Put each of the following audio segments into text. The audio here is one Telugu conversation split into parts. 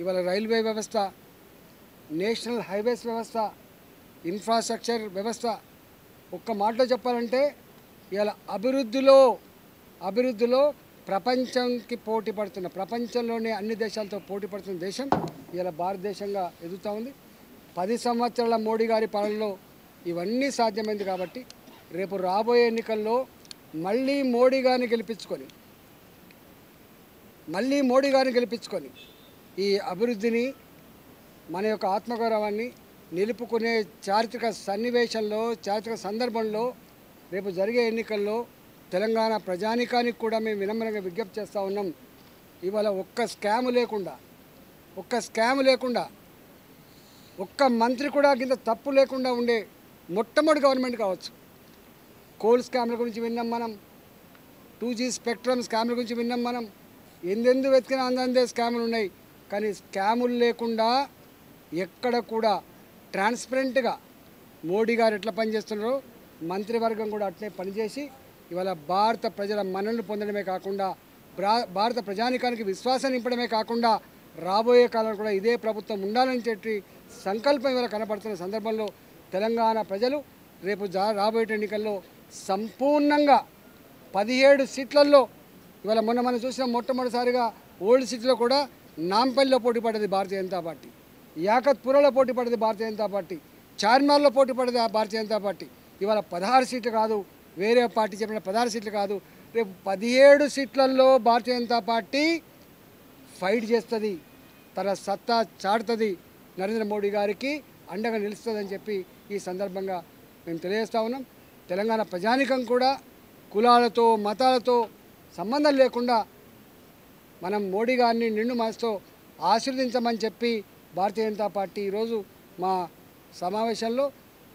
ఇవాళ రైల్వే వ్యవస్థ, నేషనల్ హైవేస్ వ్యవస్థ, ఇన్ఫ్రాస్ట్రక్చర్ వ్యవస్థ, ఒక్క మాటలో చెప్పాలంటే ఇవాళ అభివృద్ధిలో ప్రపంచంకి పోటీ పడుతున్న, ప్రపంచంలోనే అన్ని దేశాలతో పోటీ పడుతున్న దేశం ఇవాళ భారతదేశంగా ఎదుగుతూ ఉంది. 10 సంవత్సరాల మోడీ గారి పాలనలో ఇవన్నీ సాధ్యమైంది. కాబట్టి రేపు రాబోయే ఎన్నికల్లో మళ్ళీ మోడీ గారిని గెలిపించుకొని ఈ అభివృద్ధిని, మన యొక్క ఆత్మగౌరవాన్ని నిలుపుకునే చారిత్రక సన్నివేశంలో, చారిత్రక సందర్భంలో రేపు జరిగే ఎన్నికల్లో తెలంగాణ ప్రజానీకానికి కూడా మేము వినమ్రంగా విజ్ఞప్తి చేస్తూ ఉన్నాం. ఇవాళ ఒక్క స్కామ్ లేకుండా ఒక్క మంత్రి కూడా కింద తప్పు లేకుండా ఉండే మొట్టమొదటి గవర్నమెంట్ కావచ్చు. కోల్ స్కామ్ల గురించి విన్నాం మనం, 2G స్పెక్ట్రమ్ స్కామ్ల గురించి విన్నాం మనం. ఎందెందు వెతికినా అందందే స్కాములు ఉన్నాయి. కానీ స్కాములు లేకుండా ఎక్కడ కూడా ట్రాన్స్పరెంట్గా మోడీ గారు ఎట్లా పనిచేస్తున్నారో మంత్రివర్గం కూడా అట్లే పనిచేసి ఇవాళ భారత ప్రజల మన్ననలు పొందడమే కాకుండా, భారత ప్రజానీకానికి విశ్వాసం నింపడమే కాకుండా రాబోయే కాలంలో కూడా ఇదే ప్రభుత్వం ఉండాలని చెప్పి సంకల్పం ఇవాళ కనపడుతున్న సందర్భంలో తెలంగాణ ప్రజలు రేపు రాబోయే ఎన్నికల్లో సంపూర్ణంగా 17 సీట్లలో ఇవాళ మనం చూసిన మొట్టమొదటిసారిగా ఓల్డ్ సిటీలో కూడా నాంపల్లిలో పోటీ పడ్డది భారతీయ జనతా పార్టీ, యాకత్పురలో పోటీ పడ్డది భారతీయ జనతా పార్టీ, చార్మినార్లో పోటీ పడ్డది భారతీయ జనతా పార్టీ. ఇవాళ 16 సీట్లు కాదు, వేరే పార్టీ చెప్పిన 16 సీట్లు కాదు, రేపు 17 సీట్లలో భారతీయ జనతా పార్టీ ఫైట్ చేస్తుంది, తన సత్తా చాటుతుంది, నరేంద్ర మోడీ గారికి అండగా నిలుస్తుందని చెప్పి ఈ సందర్భంగా మేము తెలియజేస్తూ ఉన్నాం. తెలంగాణ ప్రజానీకం కూడా కులాలతో, మతాలతో సంబంధం లేకుండా మనం మోడీ గారిని నిండు మనసుతో ఆశీర్వదించమని చెప్పి భారతీయ జనతా పార్టీ ఈరోజు మా సమావేశంలో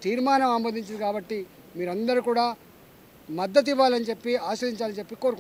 తీర్మానం ఆమోదించింది. కాబట్టి మీరందరూ కూడా మద్దతు ఇవ్వాలని చెప్పి, ఆశీర్వదించాలని చెప్పి కోరుకుంటున్నాం.